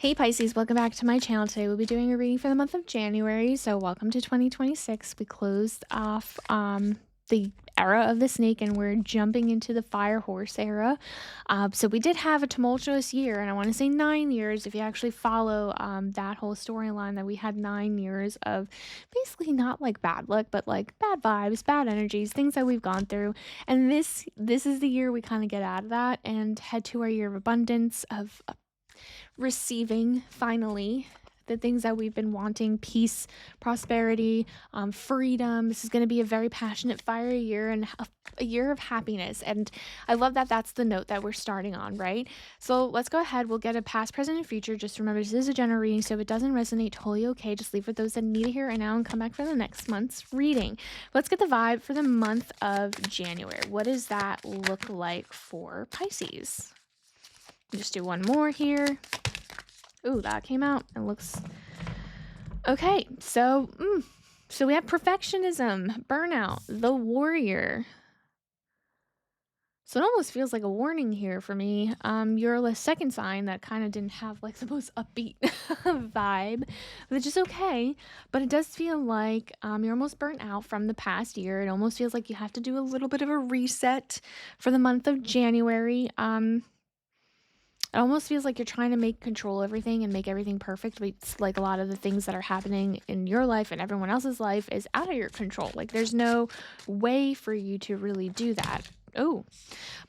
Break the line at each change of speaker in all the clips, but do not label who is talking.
Hey Pisces, welcome back to my channel. Today we'll be doing a reading for the month of January. So welcome to 2026. We closed off the era of the snake and we're jumping into the fire horse era. So we did have a tumultuous year, and I want to say 9 years if you actually follow that whole storyline, that we had 9 years of basically not like bad luck, but like bad vibes, bad energies, things that we've gone through. And this is the year we kind of get out of that and head to our year of abundance, of receiving finally the things that we've been wanting: peace, prosperity, freedom. This is going to be a very passionate fire year and a year of happiness. And I love that that's the note that we're starting on, right? So let's go ahead. We'll get a past, present, and future. Just remember, this is a general reading, so if it doesn't resonate, totally okay. Just leave for those that need to hear it now and come back for the next month's reading. Let's get the vibe for the month of January. What does that look like for Pisces? Just do one more here. Ooh, that came out. It looks okay. So we have perfectionism, burnout, the warrior. So it almost feels like a warning here for me. You're the second sign that kind of didn't have like the most upbeat vibe, which is okay. But it does feel like you're almost burnt out from the past year. It almost feels like you have to do a little bit of a reset for the month of January. It almost feels like you're trying to make control everything and make everything perfect, but it's like a lot of the things that are happening in your life and everyone else's life is out of your control. Like there's no way for you to really do that. Oh,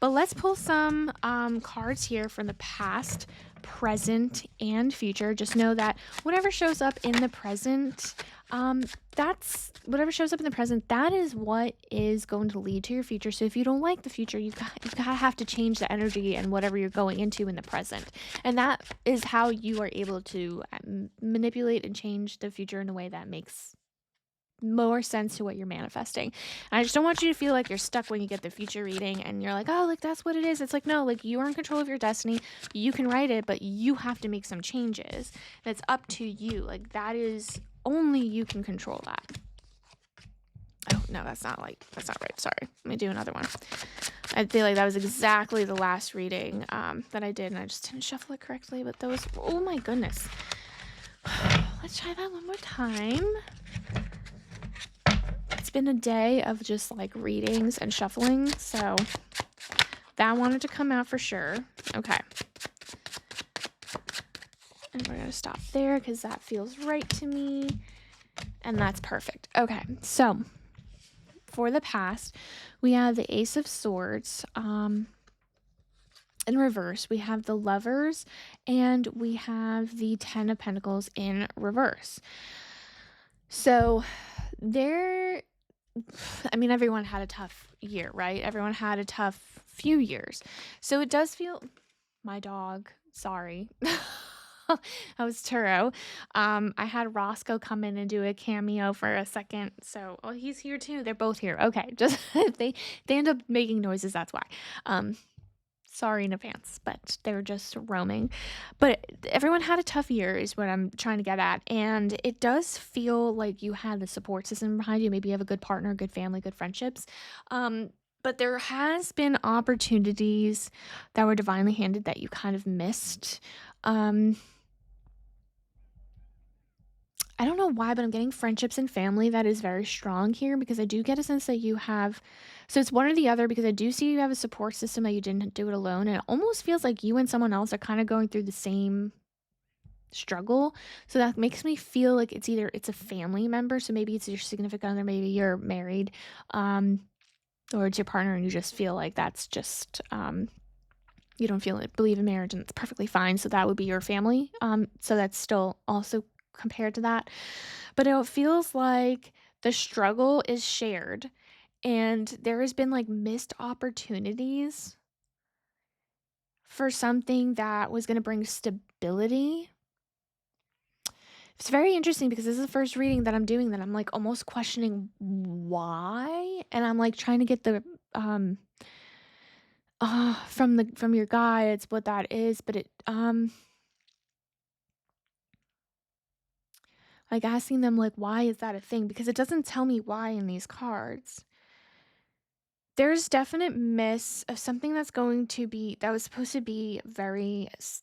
but let's pull some cards here from the past, present, and future. Just know that whatever shows up in the present, that's whatever shows up in the present, that is what is going to lead to your future. So if you don't like the future, you gotta have to change the energy and whatever you're going into in the present. And that is how you are able to manipulate and change the future in a way that makes more sense to what you're manifesting. And I just don't want you to feel like you're stuck when you get the future reading and you're like, oh, like that's what it is. It's like, no, like you are in control of your destiny. You can write it, but you have to make some changes. And it's up to you. Like that is only you can control that. Oh, no, that's not right. Sorry. Let me do another one. I feel like that was exactly the last reading that I did, and I just didn't shuffle it correctly, but those, oh my goodness. Let's try that one more time. It's been a day of just like readings and shuffling, so that wanted to come out for sure. Okay. And we're going to stop there because that feels right to me. And that's perfect. Okay, so for the past, we have the Ace of Swords in reverse. We have the Lovers, and we have the Ten of Pentacles in reverse. So everyone had a tough year, right? Everyone had a tough few years. So it does feel, my dog, sorry. I was Turo. I had Roscoe come in and do a cameo for a second. So, oh, he's here too. They're both here. Okay. Just they end up making noises. That's why. Sorry in advance, but they're just roaming. But everyone had a tough year is what I'm trying to get at. And it does feel like you had the support system behind you. Maybe you have a good partner, good family, good friendships. But there has been opportunities that were divinely handed that you kind of missed. I don't know why, but I'm getting friendships and family that is very strong here, because I do get a sense that you have, so it's one or the other, because I do see you have a support system that you didn't do it alone. And it almost feels like you and someone else are kind of going through the same struggle. So that makes me feel like it's either it's a family member. So maybe it's your significant other, maybe you're married, or it's your partner and you just feel like that's just, you don't believe in marriage, and it's perfectly fine. So that would be your family. So that's still also compared to that. But it feels like the struggle is shared, and there has been like missed opportunities for something that was going to bring stability. It's very interesting because this is the first reading that I'm doing that I'm like almost questioning why, and I'm like trying to get the from your guides what that is, but it like asking them like, why is that a thing? Because it doesn't tell me why in these cards. There's definite miss of something that was supposed to be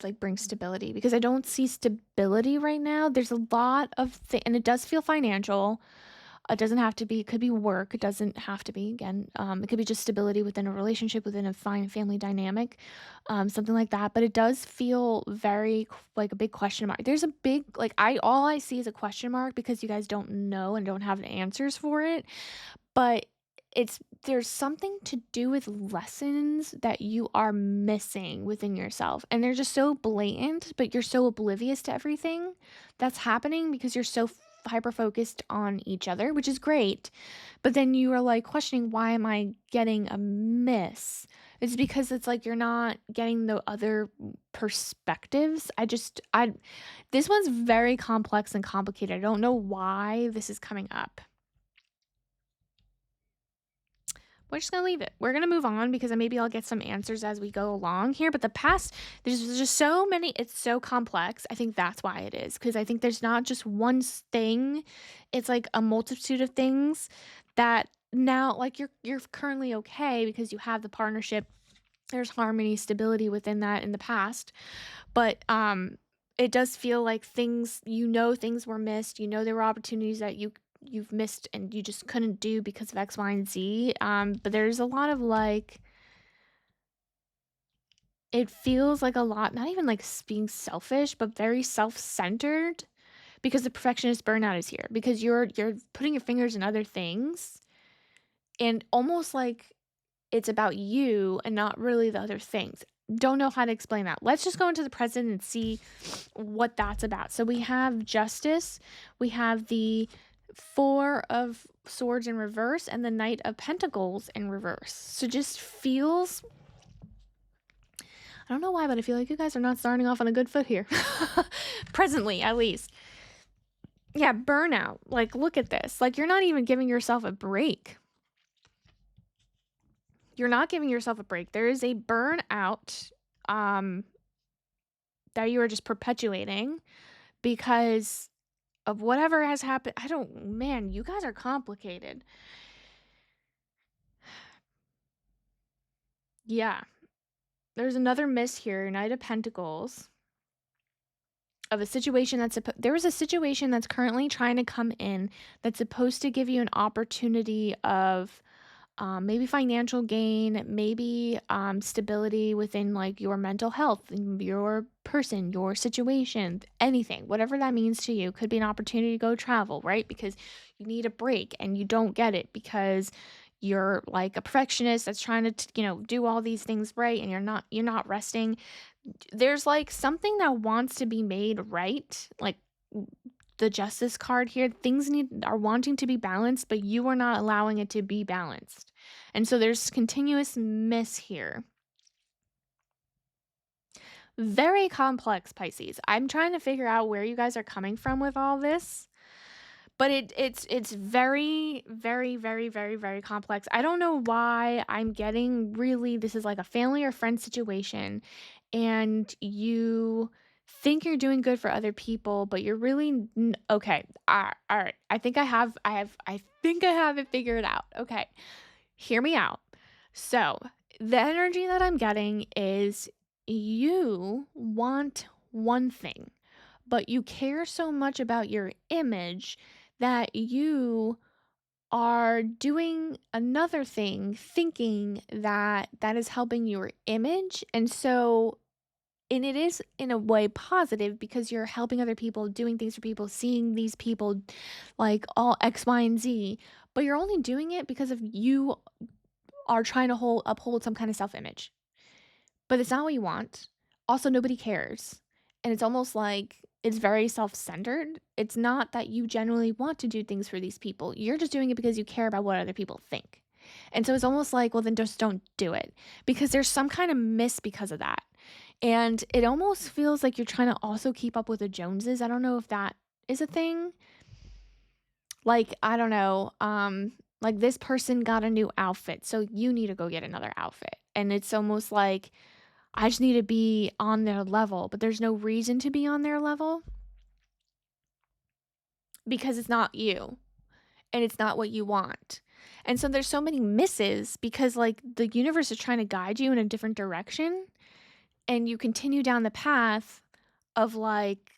like bring stability, because I don't see stability right now. There's a lot of and it does feel financial. It doesn't have to be, it could be work. It doesn't have to be, again, it could be just stability within a relationship, within a fine family dynamic, something like that. But it does feel like a big question mark. There's a big, like, all I see is a question mark because you guys don't know and don't have the answers for it. But there's something to do with lessons that you are missing within yourself, and they're just so blatant, but you're so oblivious to everything that's happening because you're so hyper focused on each other, which is great. But then you are like questioning, why am I getting a miss? It's because it's like you're not getting the other perspectives. I this one's very complex and complicated. I don't know why this is coming up. We're just gonna leave it. We're gonna move on because maybe I'll get some answers as we go along here. But the past, there's just so many. It's so complex. I think that's why it is, because I think there's not just one thing. It's like a multitude of things that now, like, you're currently okay because you have the partnership. There's harmony, stability within that in the past, but it does feel like things were missed. There were opportunities that you've missed and you just couldn't do because of X, Y, and Z. But there's a lot of, like, it feels like a lot, not even like being selfish, but very self-centered, because the perfectionist burnout is here because you're putting your fingers in other things, and almost like it's about you and not really the other things. Don't know how to explain that. Let's just go into the present and see what that's about. So we have Justice, we have the Four of Swords in reverse, and the Knight of Pentacles in reverse. So just feels, I don't know why, but I feel like you guys are not starting off on a good foot here. Presently, at least. Yeah, burnout. Like, look at this. Like, you're not even giving yourself a break. You're not giving yourself a break. There is a burnout that you are just perpetuating because of whatever has happened. Man, you guys are complicated. Yeah. There's another miss here, Knight of Pentacles, of a situation there was a situation that's currently trying to come in that's supposed to give you an opportunity of maybe financial gain, maybe stability within, like, your mental health, your person, your situation, anything, whatever that means to you. Could be an opportunity to go travel, right? Because you need a break and you don't get it because you're like a perfectionist that's trying to, do all these things right, and you're not resting. There's like something that wants to be made right, like the Justice card here. Things are wanting to be balanced, but you are not allowing it to be balanced. And so there's continuous miss here. Very complex, Pisces. I'm trying to figure out where you guys are coming from with all this. But it's very, very, very, very, very complex. I don't know why I'm getting, really, this is like a family or friend situation, and you think you're doing good for other people, but you're really okay. All right. I think I have it figured out. Okay. Hear me out. So, the energy that I'm getting is you want one thing, but you care so much about your image that you are doing another thing, thinking that that is helping your image. And it is in a way positive because you're helping other people, doing things for people, seeing these people, like, all X, Y, and Z. But you're only doing it because of you are trying to uphold some kind of self-image. But it's not what you want. Also, nobody cares. And it's almost like it's very self-centered. It's not that you genuinely want to do things for these people. You're just doing it because you care about what other people think. And so it's almost like, well, then just don't do it, because there's some kind of miss because of that. And it almost feels like you're trying to also keep up with the Joneses. I don't know if that is a thing. Like, I don't know, like, this person got a new outfit, so you need to go get another outfit. And it's almost like, I just need to be on their level, but there's no reason to be on their level because it's not you and it's not what you want. And so there's so many misses because like the universe is trying to guide you in a different direction, and you continue down the path of like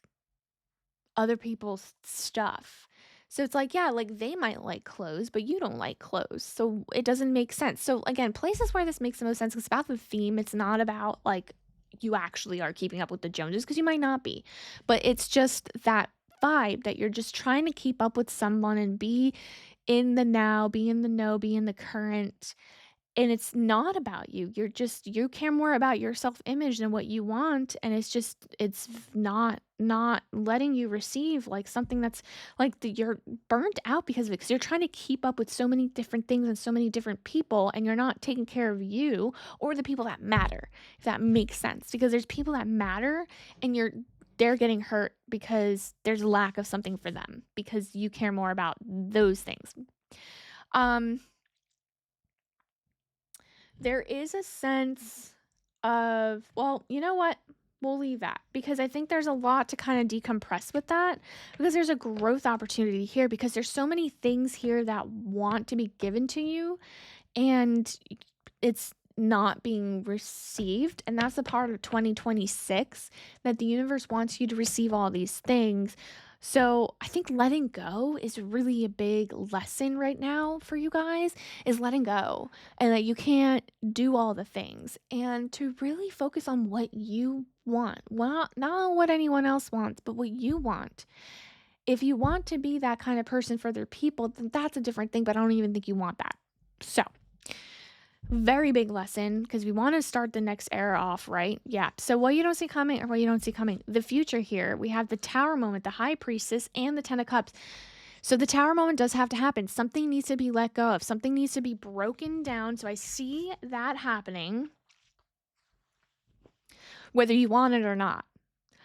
other people's stuff. So it's like, yeah, like they might like clothes, but you don't like clothes. So it doesn't make sense. So again, places where this makes the most sense, it's about the theme. It's not about like you actually are keeping up with the Joneses because you might not be. But it's just that vibe that you're just trying to keep up with someone and be in the now, be in the know, be in the current, and it's not about you. You care more about your self-image than what you want, and it's not letting you receive, like, something that's like, you're burnt out because of it, 'cause you're trying to keep up with so many different things and so many different people, and you're not taking care of you or the people that matter, if that makes sense, because there's people that matter, and they're getting hurt because there's a lack of something for them, because you care more about those things. Um There is a sense of, well, you know what? We'll leave that because I think there's a lot to kind of decompress with that, because there's a growth opportunity here, because there's so many things here that want to be given to you, and it's not being received. And that's the part of 2026 that the universe wants you to receive all these things. So I think letting go is really a big lesson right now for you guys, is letting go, and that you can't do all the things, and to really focus on what you want. Well, not what anyone else wants, but what you want. If you want to be that kind of person for other people, then that's a different thing, but I don't even think you want that. So very big lesson, because we want to start the next era off right. Yeah. So what you don't see coming, or what you don't see coming, the future here, we have the Tower moment, the High Priestess, and the Ten of Cups. So the Tower moment does have to happen. Something needs to be let go of. Something needs to be broken down. So I see that happening, whether you want it or not.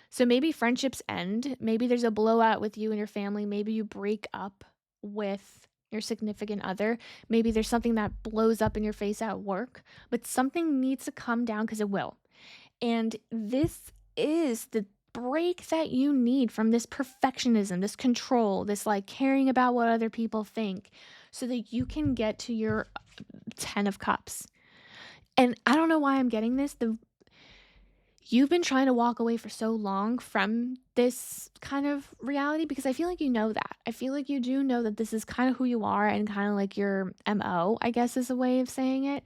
So maybe friendships end. Maybe there's a blowout with you and your family. Maybe you break up with your significant other. Maybe there's something that blows up in your face at work, but something needs to come down, because it will. And this is the break that you need from this perfectionism, this control, this like caring about what other people think, so that you can get to your 10 of cups. And I don't know why I'm getting this. You've been trying to walk away for so long from this kind of reality, because I feel like you know that. I feel like you do know that this is kind of who you are, and kind of like your MO, I guess is a way of saying it.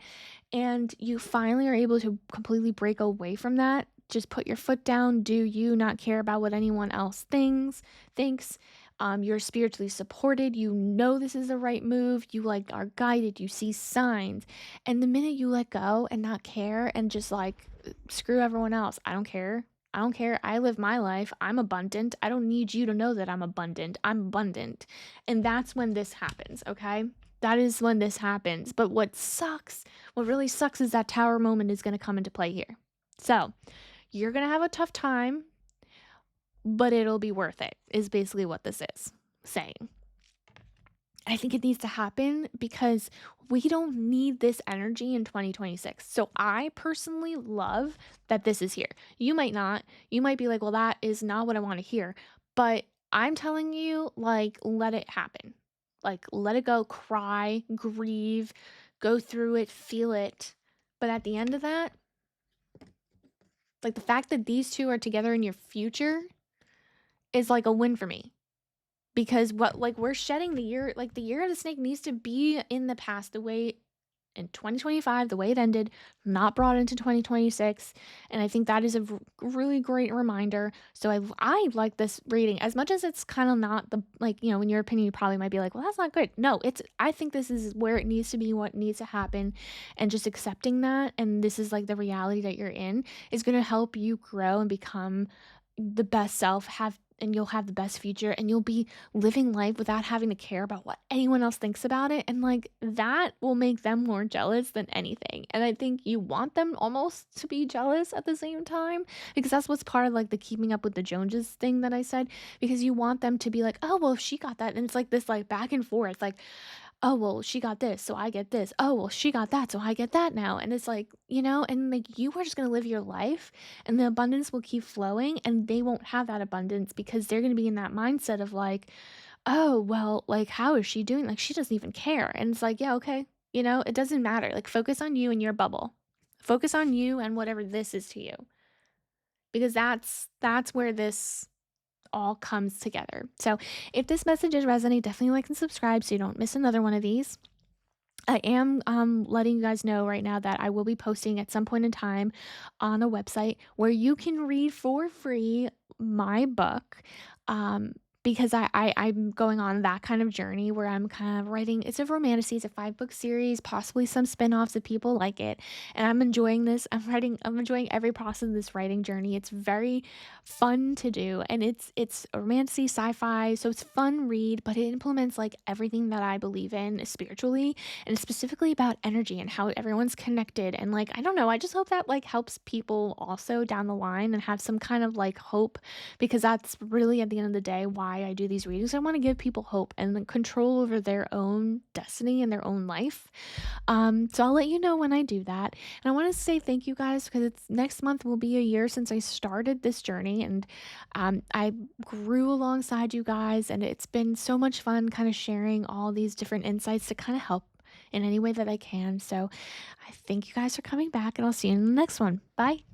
And you finally are able to completely break away from that. Just put your foot down, do you, not care about what anyone else thinks. You're spiritually supported. You know this is the right move. You like are guided. You see signs. And the minute you let go and not care, and just like screw everyone else, I don't care. I don't care. I live my life. I'm abundant. I don't need you to know that I'm abundant. I'm abundant. And that's when this happens, okay? That is when this happens. But what really sucks, is that Tower moment is going to come into play here. So you're going to have a tough time, but it'll be worth it, is basically what this is saying. I think it needs to happen because we don't need this energy in 2026. So I personally love that this is here. You might not. You might be like, well, that is not what I want to hear. But I'm telling you, like, let it happen. Like, let it go, cry, grieve, go through it, feel it. But at the end of that, like, the fact that these two are together in your future is like a win for me. Because what, like, we're shedding the year, like the year of the snake needs to be in the past, the way in 2025, the way it ended, not brought into 2026. And I think that is a really great reminder. So I like this reading, as much as it's kind of not the, like, in your opinion, you probably might be like, well, that's not good. No, I think this is where it needs to be, what needs to happen. And just accepting that, and this is like the reality that you're in, is going to help you grow and become the best self, and you'll have the best future, and you'll be living life without having to care about what anyone else thinks about it. And like that will make them more jealous than anything. And I think you want them almost to be jealous at the same time, because that's what's part of like the keeping up with the Joneses thing that I said, because you want them to be like, oh, well, if she got that. And it's like this like back and forth, like, oh, well, she got this, so I get this. Oh, well, she got that, so I get that now. And it's like, and like you are just going to live your life, and the abundance will keep flowing, and they won't have that abundance because they're going to be in that mindset of like, oh, well, like, how is she doing? Like, she doesn't even care. And it's like, yeah, okay. It doesn't matter. Like, focus on you and your bubble. Focus on you and whatever this is to you, because that's where this all comes together. So, if this message is resonating, definitely like and subscribe so you don't miss another one of these. I am letting you guys know right now that I will be posting at some point in time on a website where you can read for free my book. Um, because I'm going on that kind of journey where I'm kind of writing. It's a romantasy, it's a 5 book series, possibly some spin-offs if people like it. And I'm enjoying this. I'm enjoying every process of this writing journey. It's very fun to do, and it's a romantasy, sci-fi, so it's fun read, but it implements like everything that I believe in spiritually, and it's specifically about energy and how everyone's connected. And like, I don't know, I just hope that like helps people also down the line and have some kind of like hope, because that's really at the end of the day why I do these readings. I want to give people hope and then control over their own destiny and their own life. So I'll let you know when I do that. And I want to say thank you guys, because it's next month will be a year since I started this journey, and I grew alongside you guys, and it's been so much fun kind of sharing all these different insights to kind of help in any way that I can. So I thank you guys for coming back, and I'll see you in the next one. Bye.